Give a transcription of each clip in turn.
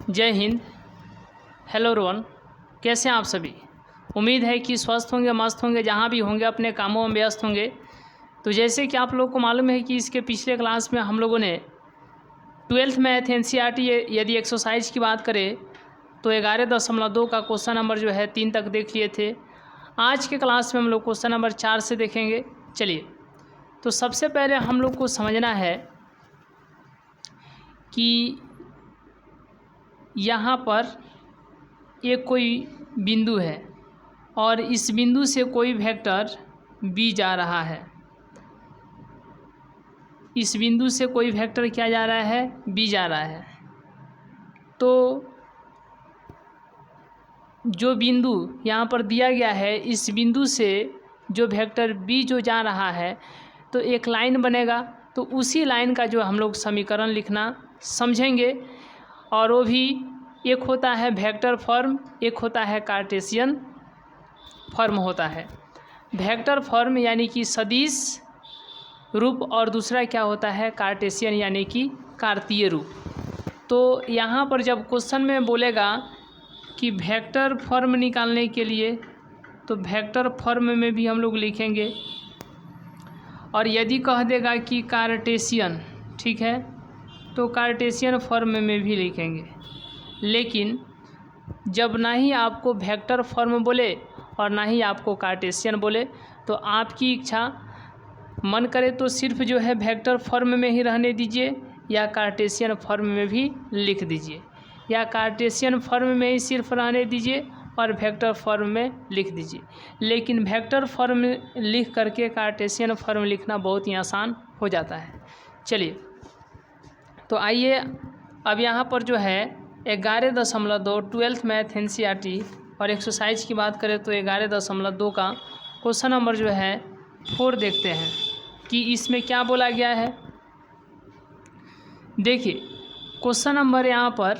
जय हिंद। हेलो रोहन, कैसे हैं आप सभी। उम्मीद है कि स्वस्थ होंगे, मस्त होंगे, जहाँ भी होंगे अपने कामों में व्यस्त होंगे। तो जैसे कि आप लोग को मालूम है कि इसके पिछले क्लास में हम लोगों ने 12th मैथ NCERT यदि एक्सरसाइज की बात करें तो 11.2 का क्वेश्चन नंबर जो है 3 तक देख लिए थे। आज के क्लास में हम लोग क्वेश्चन नंबर 4 से देखेंगे। चलिए, तो सबसे पहले हम लोग को समझना है कि यहाँ पर एक कोई बिंदु है और इस बिंदु से कोई वेक्टर b जा रहा है। इस बिंदु से कोई वेक्टर क्या जा रहा है, b जा रहा है। तो जो बिंदु यहाँ पर दिया गया है, इस बिंदु से जो वेक्टर b जो जा रहा है तो एक लाइन बनेगा। तो उसी लाइन का जो हम लोग समीकरण लिखना समझेंगे, और वो भी एक होता है वेक्टर फॉर्म, एक होता है कार्टेशियन फॉर्म होता है। वेक्टर फॉर्म यानी कि सदिश रूप, और दूसरा क्या होता है कार्टेशियन यानी कि कार्तीय रूप। तो यहाँ पर जब क्वेश्चन में बोलेगा कि वेक्टर फॉर्म निकालने के लिए, तो वेक्टर फॉर्म में भी हम लोग लिखेंगे, और यदि कह देगा कि कार्टेशियन, ठीक है, तो कार्टेशियन फॉर्म में भी लिखेंगे। लेकिन जब ना ही आपको वेक्टर फॉर्म बोले और ना ही आपको कार्टेशियन बोले, तो आपकी इच्छा, मन करे तो सिर्फ जो है वेक्टर फॉर्म में ही रहने दीजिए, या कार्टेशियन फॉर्म में भी लिख दीजिए, या कार्टेशियन फॉर्म में ही सिर्फ रहने दीजिए और वेक्टर फॉर्म में लिख दीजिए। लेकिन वेक्टर फॉर्म लिख करके कार्टेशियन फॉर्म लिखना बहुत ही आसान हो जाता है। चलिए, तो आइए अब यहाँ पर जो है 11.2 12th मैथ NCERT और एक्सरसाइज की बात करें तो 11.2 का क्वेश्चन नंबर जो है 4 देखते हैं कि इसमें क्या बोला गया है। देखिए, क्वेश्चन नंबर यहाँ पर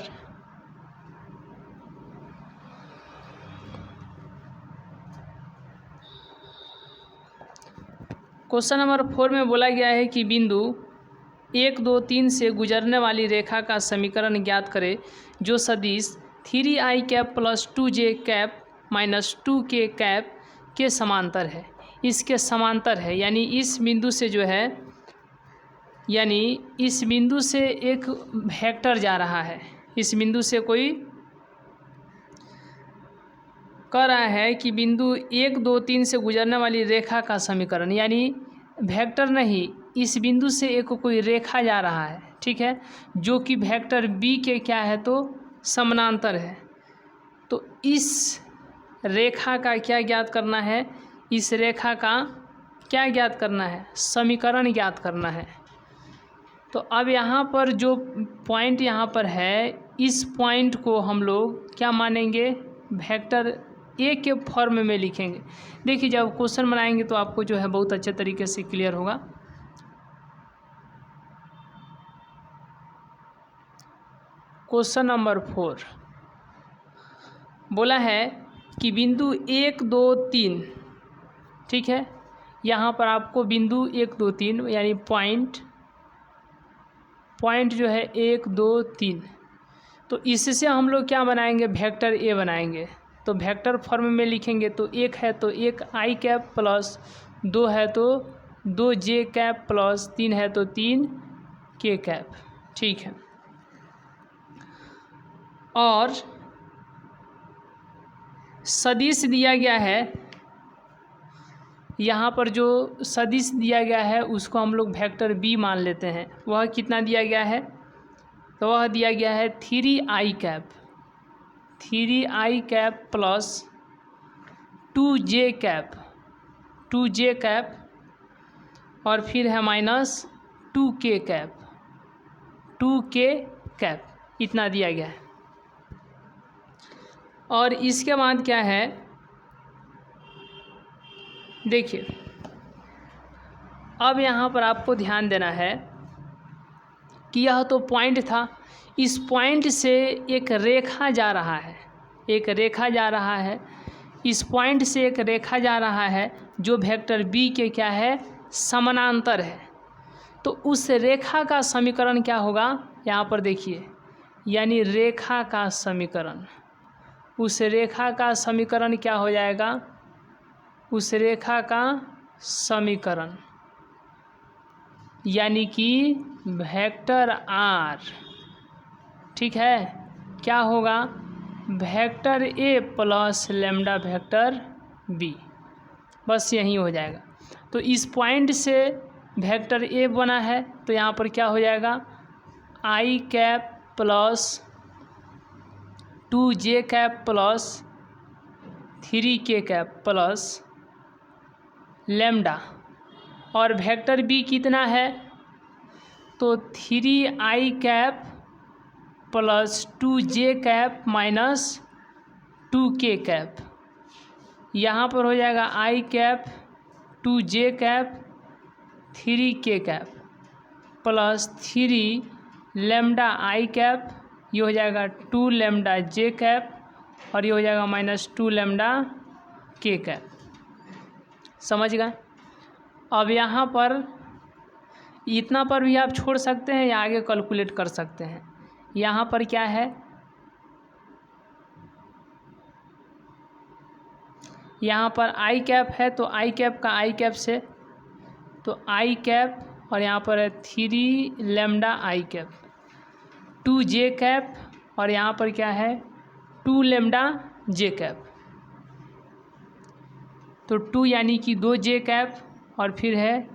क्वेश्चन नंबर 4 में बोला गया है कि बिंदु 1, 2, 3 से गुजरने वाली रेखा का समीकरण ज्ञात करें जो सदिश 3i cap plus 2j cap minus 2k cap के समांतर है। इसके समांतर है यानी इस बिंदु से जो है, यानी इस बिंदु से एक वेक्टर जा रहा है। इस बिंदु से कोई कह रहा है कि बिंदु 1, 2, 3 से गुजरने वाली रेखा का समीकरण, यानी वेक्टर नहीं, इस बिंदु से एक कोई रेखा जा रहा है, ठीक है, जो कि वेक्टर b के क्या है तो समानांतर है। तो इस रेखा का क्या ज्ञात करना है, इस रेखा का क्या ज्ञात करना है, समीकरण ज्ञात करना है। तो अब यहाँ पर जो पॉइंट यहाँ पर है, इस पॉइंट को हम लोग क्या मानेंगे, वेक्टर ए के फॉर्म में लिखेंगे। देखिए, जब क्वेश्चन बनाएंगे तो आपको जो है बहुत अच्छे तरीके से क्लियर होगा। क्वेश्चन नंबर 4 बोला है कि बिंदु 1, 2, 3, ठीक है, यहाँ पर आपको बिंदु 1, 2, 3 यानी पॉइंट जो है 1, 2, 3, तो इससे हम लोग क्या बनाएंगे, वेक्टर ए बनाएंगे। तो वेक्टर फॉर्म में लिखेंगे तो 1 है तो 1 i कैप प्लस 2 है तो 2 j कैप प्लस 3 है तो 3 k कैप, ठीक है। और सदिश दिया गया है, यहाँ पर जो सदिश दिया गया है उसको हम लोग वेक्टर b मान लेते हैं। वह कितना दिया गया है, तो वह दिया गया है 3i cap plus 2j cap और फिर है माइनस 2k कैप, इतना दिया गया है। और इसके बाद क्या है, देखिए, अब यहाँ पर आपको ध्यान देना है कि यह तो पॉइंट था, इस पॉइंट से एक रेखा जा रहा है, इस पॉइंट से एक रेखा जा रहा है जो वेक्टर b के क्या है, समानांतर है। तो उस रेखा का समीकरण क्या होगा, यहाँ पर देखिए, यानी रेखा का समीकरण। उस रेखा का समीकरण क्या हो जाएगा? उस रेखा का समीकरण यानी कि वेक्टर आर, ठीक है, क्या होगा? वेक्टर ए प्लस लैम्डा वेक्टर बी, बस यही हो जाएगा। तो इस पॉइंट से वेक्टर ए बना है तो यहाँ पर क्या हो जाएगा? I cap plus 2j cap plus 3k cap plus lambda, और वेक्टर बी कितना है? तो 3i cap plus 2j cap minus 2k cap. यहाँ पर हो जाएगा i cap 2j cap 3k cap plus 3 lambda i cap, ये हो जाएगा 2 लैम्डा j कैप, और ये हो जाएगा माइनस 2 लैम्डा k कैप। समझ गए? अब यहाँ पर इतना पर भी आप छोड़ सकते हैं या आगे कैलकुलेट कर सकते हैं। यहाँ पर क्या है? यहाँ पर आई कैप है तो आई कैप का आई कैप से, तो आई कैप, और यहाँ पर है 3 लैम्डा आई कैप, 2j कैप, और यहाँ पर क्या है? 2 लैम्डा j कैप। तो 2 यानी कि 2j कैप, और फिर है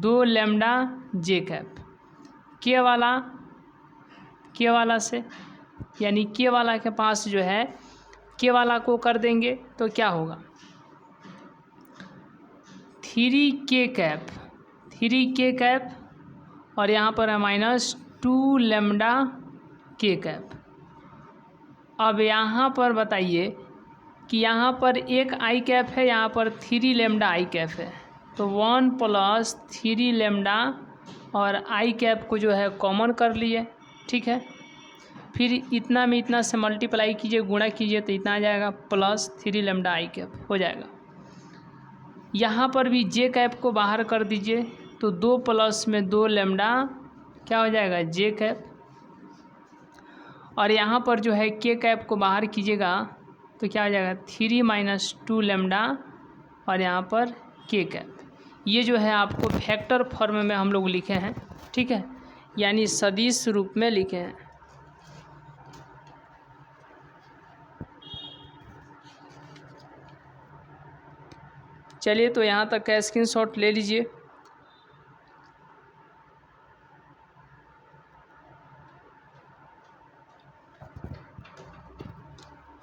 2 लैम्डा j कैप। के वाला से, यानी के वाला के पास जो है, के वाला को कर देंगे तो क्या होगा? 3k कैप, और यहाँ पर है माइनस 2 लैम्डा k कैप। अब यहाँ पर बताइए कि यहाँ पर एक आई कैप है, यहाँ पर 3 लैम्डा आई कैप है, तो 1 प्लस 3 लैम्डा और आई कैप को जो है कॉमन कर लिए, ठीक है। फिर इतना में इतना से मल्टीप्लाई कीजिए, गुणा कीजिए, तो इतना आ जाएगा प्लस 3 लैम्डा आई कैप हो जाएगा। यहाँ पर भी जे कैप को बाहर कर दीजिए, तो 2 प्लस में 2 लैम्डा क्या हो जाएगा? जे कैप। और यहाँ पर जो है के कैप को बाहर कीजिएगा तो क्या हो जाएगा? 3 माइनस 2 लैम्डा, और यहाँ पर के कैप। ये जो है आपको वेक्टर फॉर्म में हम लोग लिखे हैं, ठीक है, यानी सदिश रूप में लिखे हैं। चलिए, तो यहाँ तक का स्क्रीनशॉट ले लीजिए।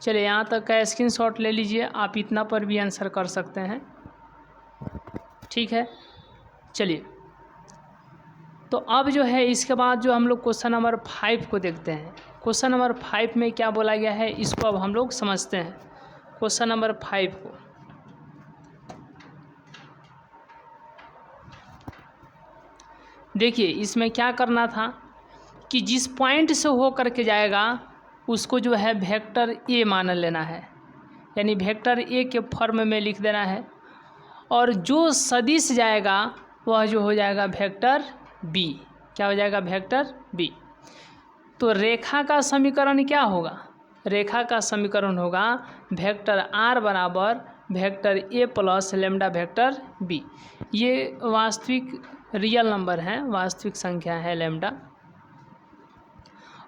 चलिए, यहाँ तक का स्क्रीनशॉट ले लीजिए, आप इतना पर भी आंसर कर सकते हैं, ठीक है। चलिए, तो अब जो है इसके बाद जो हम लोग क्वेश्चन नंबर 5 को देखते हैं। क्वेश्चन नंबर 5 में क्या बोला गया है, इसको अब हम लोग समझते हैं। क्वेश्चन नंबर 5 को देखिए, इसमें क्या करना था कि जिस पॉइंट से हो करके जाएगा उसको जो है वेक्टर ए मान लेना है, यानी वेक्टर ए के फॉर्म में लिख देना है, और जो सदिश जाएगा वह जो हो जाएगा वेक्टर बी। क्या हो जाएगा? Vector B. तो रेखा का समीकरण क्या होगा? रेखा का समीकरण होगा वेक्टर आर बराबर वेक्टर ए प्लस लैम्डा वेक्टर बी। ये वास्तविक रियल नंबर है, वास्तविक संख्या है लैम्डा,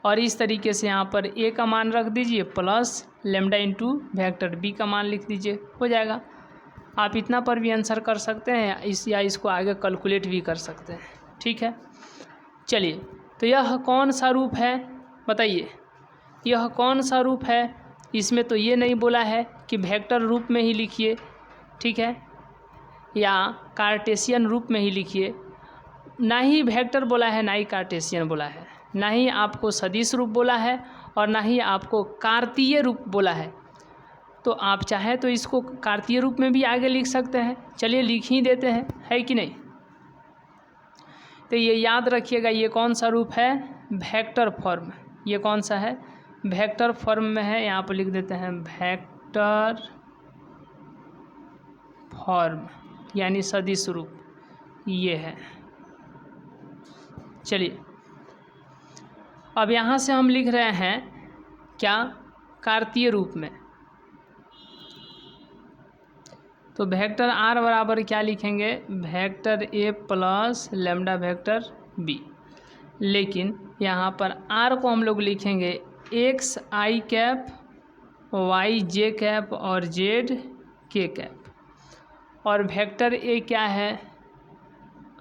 और इस तरीके से यहाँ पर ए का मान रख दीजिए plus lambda into vector B का मान लिख दीजिए, हो जाएगा। आप इतना पर भी आंसर कर सकते हैं, या इसको आगे कैलकुलेट भी कर सकते हैं, ठीक है। चलिए, तो यह कौन सा रूप है बताइए, यह कौन सा रूप है? इसमें तो ये नहीं बोला है कि वेक्टर रूप में ही लिखिए, ठीक है, या कार्टेशियन रूप में ही लिखिए, ना ही वेक्टर बोला है, ना ही कार्टेशियन बोला है, ना ही आपको सदिश रूप बोला है, और ना ही आपको कार्तीय रूप बोला है। तो आप चाहे तो इसको कार्तीय रूप में भी आगे लिख सकते हैं। चलिए, लिख ही देते हैं, है कि नहीं। तो ये याद रखिएगा, ये कौन सा रूप है? Vector form. ये कौन सा है? वेक्टर फॉर्म में है। यहाँ पर लिख देते हैं वेक्टर फॉर्म, यानी सदिश रूप ये है। चलिए, अब यहाँ से हम लिख रहे हैं क्या, कार्तीय रूप में। तो वेक्टर आर बराबर क्या लिखेंगे, वेक्टर ए प्लस लैम्डा वेक्टर बी। लेकिन यहाँ पर आर को हम लोग लिखेंगे x i cap, y j cap और जेड के कैप। और वेक्टर ए क्या है,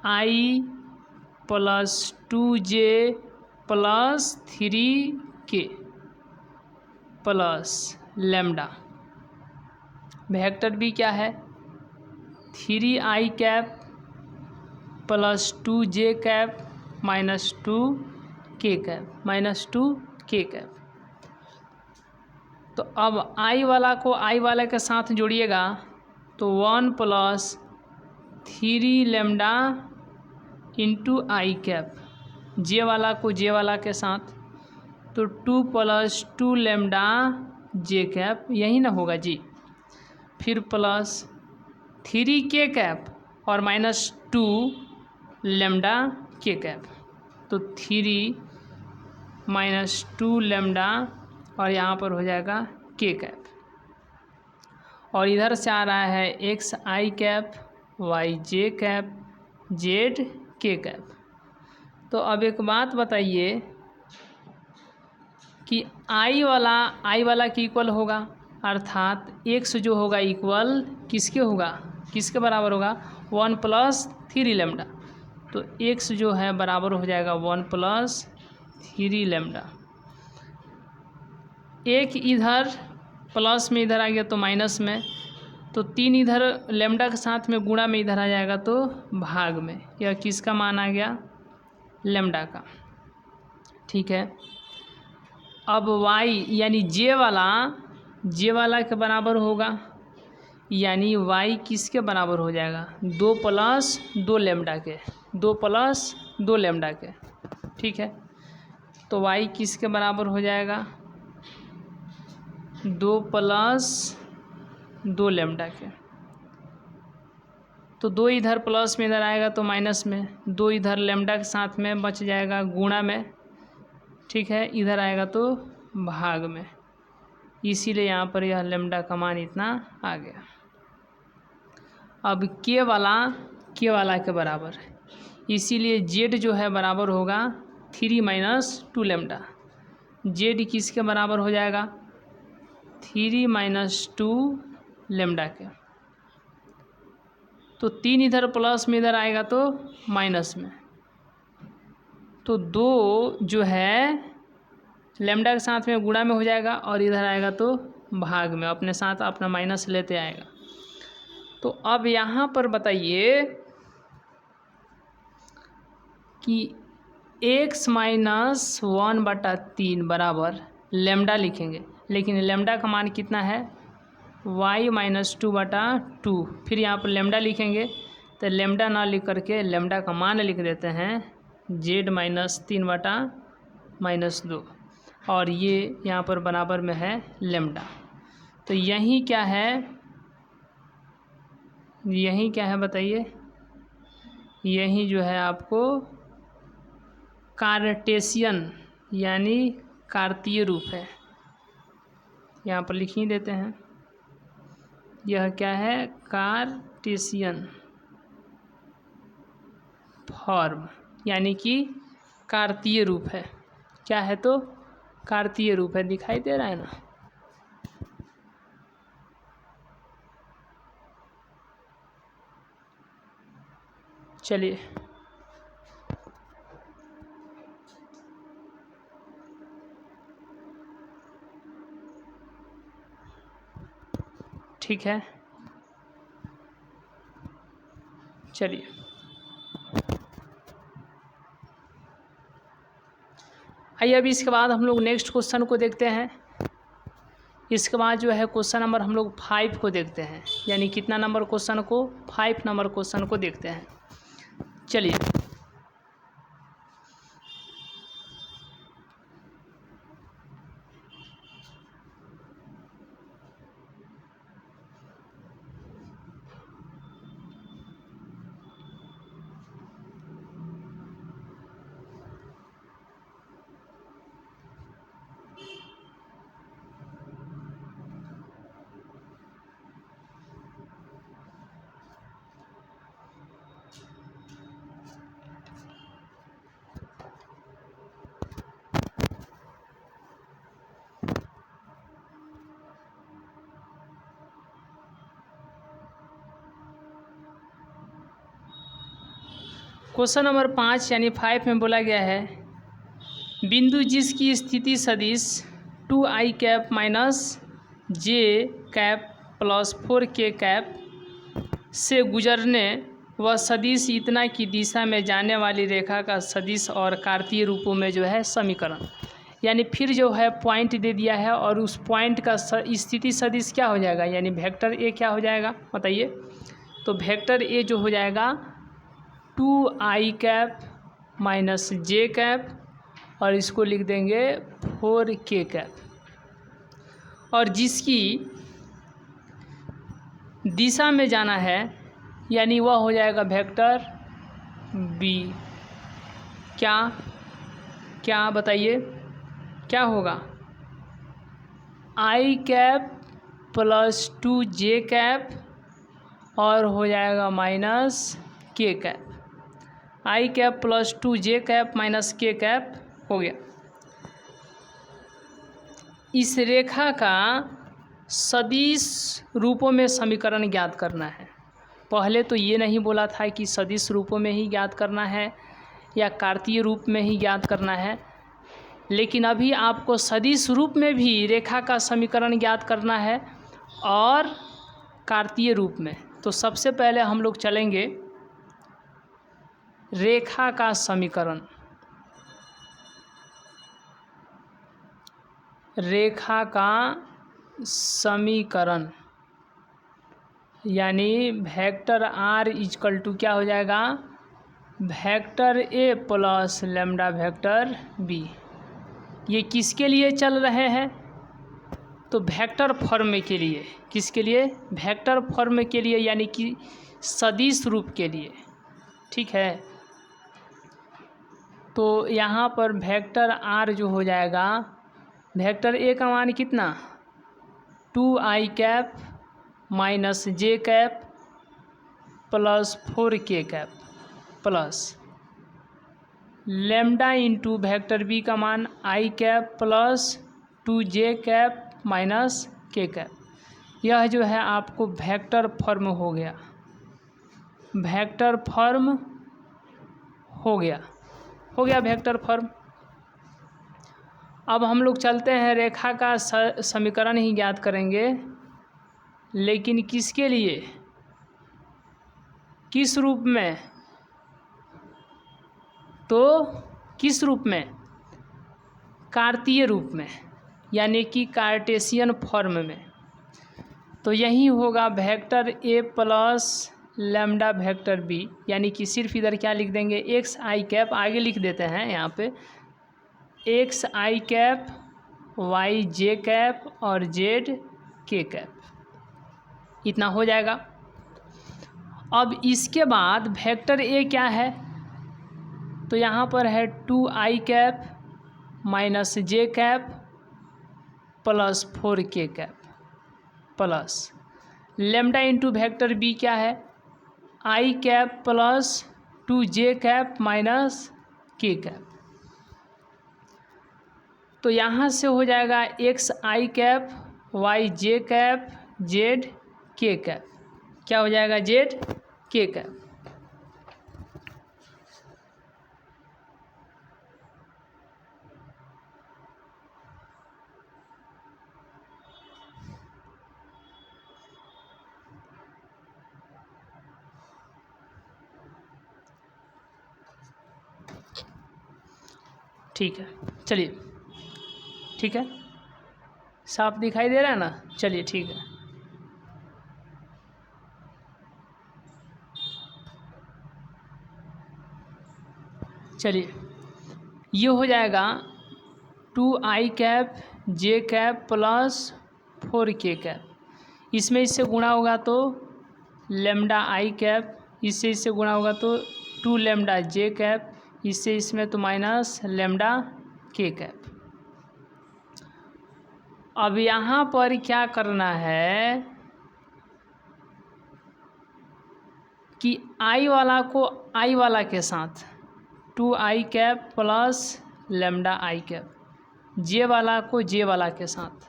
i plus 2j plus 3k plus lambda. Vector b क्या है, 3i cap plus 2j cap minus 2k cap. तो अब i वाला को i वाले के साथ जोड़िएगा तो 1 प्लस 3 लैम्डा इंटू आई कैप, जे वाला को जे वाला के साथ तो 2 प्लस 2 लैम्डा जे कैप, यही ना होगा जी। फिर प्लस 3k कैप और माइनस 2 लैम्डा के कैप, तो 3 माइनस 2 लैम्डा और यहाँ पर हो जाएगा के कैप। और इधर से आ रहा है x i cap, y j cap, z k cap. तो अब एक बात बताइए कि आई वाला की इक्वल होगा, अर्थात एक्स जो होगा इक्वल किसके होगा, किसके बराबर होगा, 1 प्लस 3 लैम्डा। तो एक्स जो है बराबर हो जाएगा 1 प्लस 3 लैम्डा। एक इधर प्लस में इधर आ गया तो माइनस में, तो 3 इधर लैम्डा के साथ में गुणा में इधर आ जाएगा तो भाग में। यह किसका मान आ गया, लैम्डा का। ठीक है। अब y यानी जे वाला के बराबर होगा, यानी y किसके बराबर हो जाएगा, 2 प्लस 2 लैम्डा के, 2 प्लस 2 लैम्डा के। ठीक है। तो y किसके बराबर हो जाएगा, 2 प्लस 2 लैम्डा के। तो 2 इधर प्लस में इधर आएगा तो माइनस में, 2 इधर लैम्डा के साथ में बच जाएगा गुणा में। ठीक है। इधर आएगा तो भाग में, इसीलिए यहाँ पर यह लैम्डा का मान इतना आ गया। अब के वाला के बराबर है, इसीलिए जेड जो है बराबर होगा 3 माइनस 2 लैम्डा। जेड किसके बराबर हो जाएगा, 3 माइनस 2 लैम्डा के। तो 3 इधर प्लस में इधर आएगा तो माइनस में, तो 2 जो है लैम्डा के साथ में गुणा में हो जाएगा और इधर आएगा तो भाग में, अपने साथ अपना माइनस लेते आएगा। तो अब यहाँ पर बताइए कि x माइनस 1/3 बराबर लैम्डा लिखेंगे, लेकिन लैम्डा का मान कितना है, y माइनस 2/2। फिर यहाँ पर लैम्डा लिखेंगे तो लैम्डा ना लिख करके लैम्डा का मान लिख देते हैं z माइनस 3/-2, और ये यहाँ पर बराबर में है लैम्डा। तो यही क्या है बताइए, यही जो है आपको कार्टेशियन यानी कार्तीय रूप है। यहाँ पर लिख ही देते हैं, यह क्या है, कार्टेशियन फॉर्म यानी कि कार्तीय रूप है। क्या है, तो कार्तीय रूप है। दिखाई दे रहा है ना। चलिए ठीक है, चलिए आइए अभी इसके बाद हम लोग नेक्स्ट क्वेश्चन को देखते हैं। इसके बाद जो है क्वेश्चन नंबर हम लोग 5 को देखते हैं, यानी कितना नंबर क्वेश्चन को, 5 नंबर क्वेश्चन को देखते हैं। चलिए क्वेश्चन नंबर 5 यानी 5 में बोला गया है बिंदु जिसकी स्थिति सदिश 2i cap minus j cap plus 4k cap से गुजरने वह सदिश इतना की दिशा में जाने वाली रेखा का सदिश और कार्तीय रूपों में जो है समीकरण। यानी फिर जो है पॉइंट दे दिया है और उस पॉइंट का स्थिति सदिश क्या हो जाएगा, यानी वेक्टर ए क्या हो जाएगा बताइए। तो वेक्टर ए जो हो जाएगा 2i cap minus j cap और इसको लिख देंगे 4k कैप और जिसकी दिशा में जाना है यानी वह हो जाएगा वेक्टर बी। क्या क्या बताइए क्या होगा, i cap plus 2j cap और हो जाएगा minus k cap. i cap plus 2j cap minus k cap हो गया। इस रेखा का सदिश रूपों में समीकरण ज्ञात करना है। पहले तो ये नहीं बोला था कि सदिश रूपों में ही ज्ञात करना है या कार्तीय रूप में ही ज्ञात करना है, लेकिन अभी आपको सदिश रूप में भी रेखा का समीकरण ज्ञात करना है और कार्तीय रूप में। तो सबसे पहले हम लोग चलेंगे रेखा का समीकरण। रेखा का समीकरण यानी वेक्टर आर इजकल टू क्या हो जाएगा, वेक्टर ए प्लस लैम्डा वेक्टर बी। ये किसके लिए चल रहे हैं, तो वेक्टर फॉर्म के लिए। किसके लिए, वेक्टर फॉर्म के लिए यानी कि सदिश रूप के लिए। ठीक है, तो यहाँ पर वेक्टर आर जो हो जाएगा, वेक्टर ए का मान कितना 2i cap minus j cap plus 4k cap plus lambda into vector B का मान i cap plus 2j cap minus k cap. यह जो है आपको वेक्टर फॉर्म हो गया, वेक्टर फॉर्म हो गया वेक्टर फॉर्म। अब हम लोग चलते हैं रेखा का समीकरण ही ज्ञात करेंगे, लेकिन किसके लिए, किस रूप में, तो किस रूप में, कार्तीय रूप में यानी कि कार्टेशियन फॉर्म में। तो यही होगा वेक्टर ए प्लस लैम्डा वेक्टर बी, यानी कि सिर्फ इधर क्या लिख देंगे एक्स आई कैप, आगे लिख देते हैं यहाँ पे x i cap y j cap और जेड के कैप, इतना हो जाएगा। अब इसके बाद वेक्टर ए क्या है, तो यहाँ पर है 2i cap minus j cap plus 4k cap plus lambda into vector b क्या है i cap plus 2j cap minus k cap. तो यहाँ से हो जाएगा x i cap y j cap z k cap, क्या हो जाएगा जेड के कैप। ठीक है, चलिए ठीक है, साफ दिखाई दे रहा है ना, चलिए ठीक है। चलिए ये हो जाएगा 2i कैप जे कैप प्लस 4k कैप, इसमें इससे गुणा होगा तो लैम्डा आई कैप, इससे इससे गुणा होगा तो 2 लैम्डा जे कैप, इससे इसमें तो माइनस लैम्डा के कैप। अब यहाँ पर क्या करना है कि i वाला को i वाला के साथ 2i कैप प्लस लैम्डा आई कैप, जे वाला को जे वाला के साथ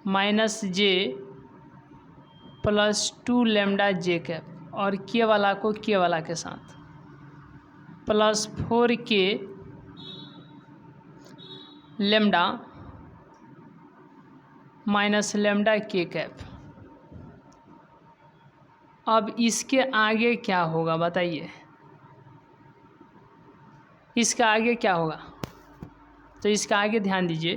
माइनस जे प्लस 2 लैम्डा जे कैप और के वाला को के वाला के साथ। Plus 4k lambda minus lambda के कैप। अब इसके आगे क्या होगा बताइए, इसका आगे क्या होगा? तो इसका आगे ध्यान दीजिए,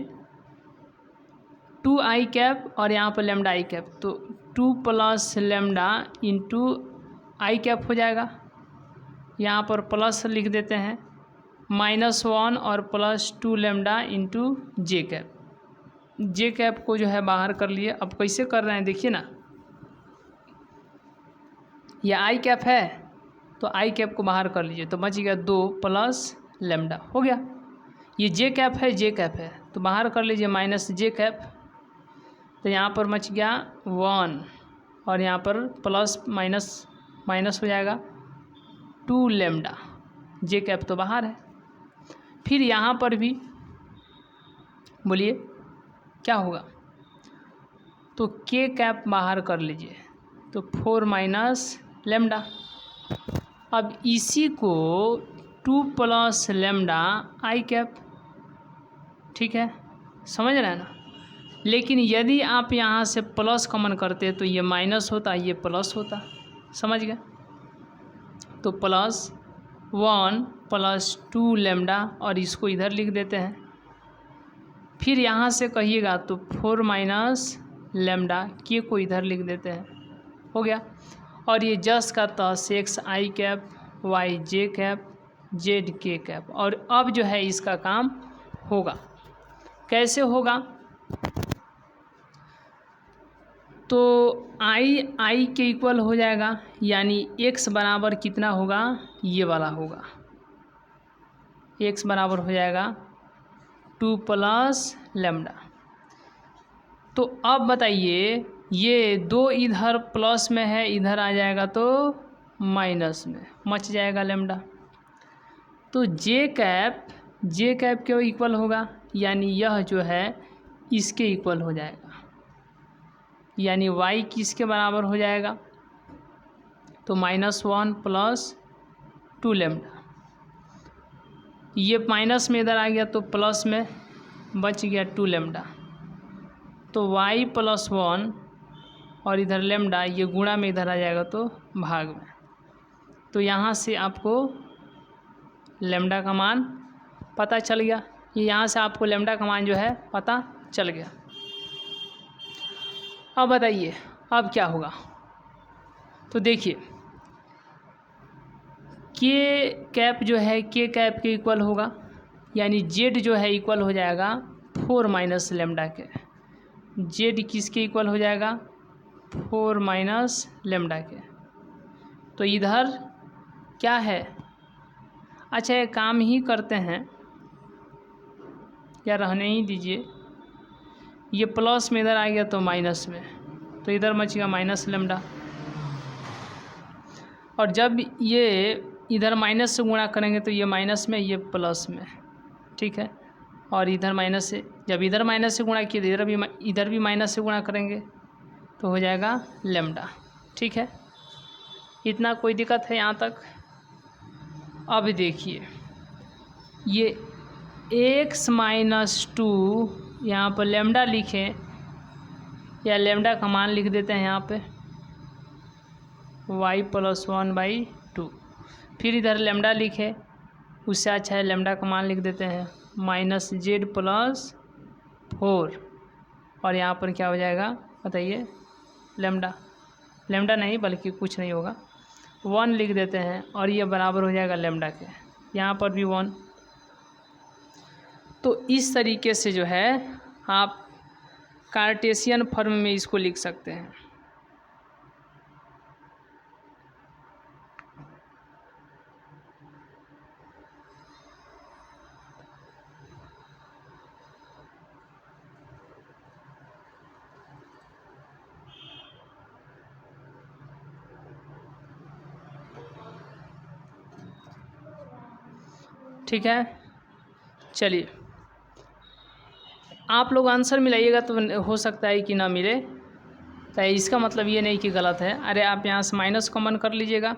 2i कैप और यहाँ पर लेमडा आई कैप, तो 2 प्लस लेमडा इंटू आई कैप हो जाएगा। यहाँ पर प्लस लिख देते हैं, -1 और प्लस 2 लेमडा इंटू जे कैप। जे कैप को जो है बाहर कर लिए। अब कैसे कर रहे हैं देखिए ना, यह आई कैप है तो आई कैप को बाहर कर लीजिए, तो बच गया 2 प्लस लेमडा हो गया। ये जे कैप है, जे कैप है तो बाहर कर लीजिए माइनस जे कैप, तो यहाँ पर बच गया 1 और यहाँ पर प्लस माइनस माइनस हो जाएगा 2 लेमडा, जे कैप तो बाहर है। फिर यहाँ पर भी बोलिए क्या होगा, तो के कैप बाहर कर लीजिए, तो 4 माइनस लेमडा। अब इसी को 2 प्लस लेमडा आई कैप, ठीक है, समझ रहे हैं ना। लेकिन यदि आप यहाँ से प्लस कॉमन करते तो ये माइनस होता, ये प्लस होता, समझ गए। तो +1 प्लस 2 लेमडा और इसको इधर लिख देते हैं। फिर यहाँ से कहिएगा तो 4 माइनस लेमडा, के को इधर लिख देते हैं, हो गया। और ये जस का तस x आई कैप, y जे कैप, z के कैप। और अब जो है इसका काम होगा, कैसे होगा, तो आई के इक्वल हो जाएगा, यानी x बराबर कितना होगा, ये वाला होगा, x बराबर हो जाएगा 2 प्लस लेमडा। तो अब बताइए, ये 2 इधर प्लस में है, इधर आ जाएगा तो माइनस में, मच जाएगा लेमडा। तो जे कैप के इक्वल होगा, यानी यह जो है इसके इक्वल हो जाएगा, यानी y किसके बराबर हो जाएगा, तो -1 प्लस 2 लेमडा। ये माइनस में इधर आ गया तो प्लस में बच गया 2 लेमडा, तो y प्लस 1 और इधर लेमडा, ये गुणा में इधर आ जाएगा तो भाग में। तो यहाँ से आपको लेमडा का मान पता चल गया, ये यहाँ से आपको लेमडा का मान जो है पता चल गया। अब बताइए अब क्या होगा, तो देखिए के कैप जो है के कैप के इक्वल होगा, यानी जेड जो है इक्वल हो जाएगा 4 माइनस लेमडा के। जेड किसके इक्वल हो जाएगा, 4 माइनस लेमडा के। तो इधर क्या है, अच्छा ये काम ही करते हैं या रहने ही दीजिए, ये प्लस में इधर आ गया तो माइनस में, तो इधर बचेगा माइनस लेमडा। और जब ये इधर माइनस से गुणा करेंगे तो ये माइनस में, ये प्लस में, ठीक है। और इधर माइनस से, जब इधर माइनस से गुणा किए तो इधर भी माइनस से गुणा करेंगे तो हो जाएगा लेमडा, ठीक है। इतना कोई दिक्कत है यहाँ तक। अब देखिए ये x माइनस 2, यहाँ पर लेमडा लिखें या लेमडा का मान लिख देते हैं यहाँ पे y प्लस 1/2। फिर इधर लेमडा लिखे, उससे अच्छा है लेमडा का मान लिख देते हैं -z प्लस 4 और यहाँ पर क्या हो जाएगा बताइए, लेमडा नहीं बल्कि कुछ नहीं होगा, 1 लिख देते हैं और ये बराबर हो जाएगा लेमडा के, यहाँ पर भी 1। तो इस तरीके से जो है आप कार्टेशियन फॉर्म में इसको लिख सकते हैं। ठीक है, चलिए आप लोग आंसर मिलाइएगा तो हो सकता है कि ना मिले, तो इसका मतलब ये नहीं कि गलत है। अरे आप यहाँ से माइनस कॉमन कर लीजिएगा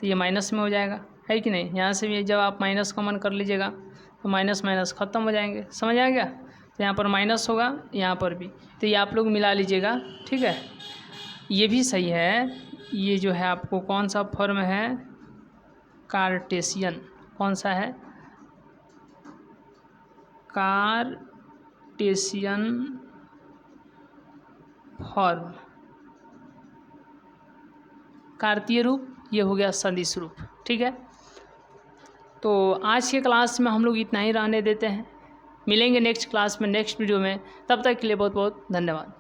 तो ये माइनस में हो जाएगा, है कि नहीं। यहाँ से भी जब आप माइनस कॉमन कर लीजिएगा तो माइनस माइनस ख़त्म हो जाएंगे, समझ आ गया। तो यहाँ पर माइनस होगा, यहाँ पर भी, तो ये आप लोग मिला लीजिएगा, ठीक है। ये भी सही है, ये जो है आपको कौन सा फॉर्म है, कार्टेशियन, कौन सा है, कार्टेशियन फॉर्म, कार्तीय रूप, ये हो गया सदिश रूप, ठीक है। तो आज के क्लास में हम लोग इतना ही रहने देते हैं, मिलेंगे नेक्स्ट क्लास में, नेक्स्ट वीडियो में, तब तक के लिए बहुत बहुत धन्यवाद।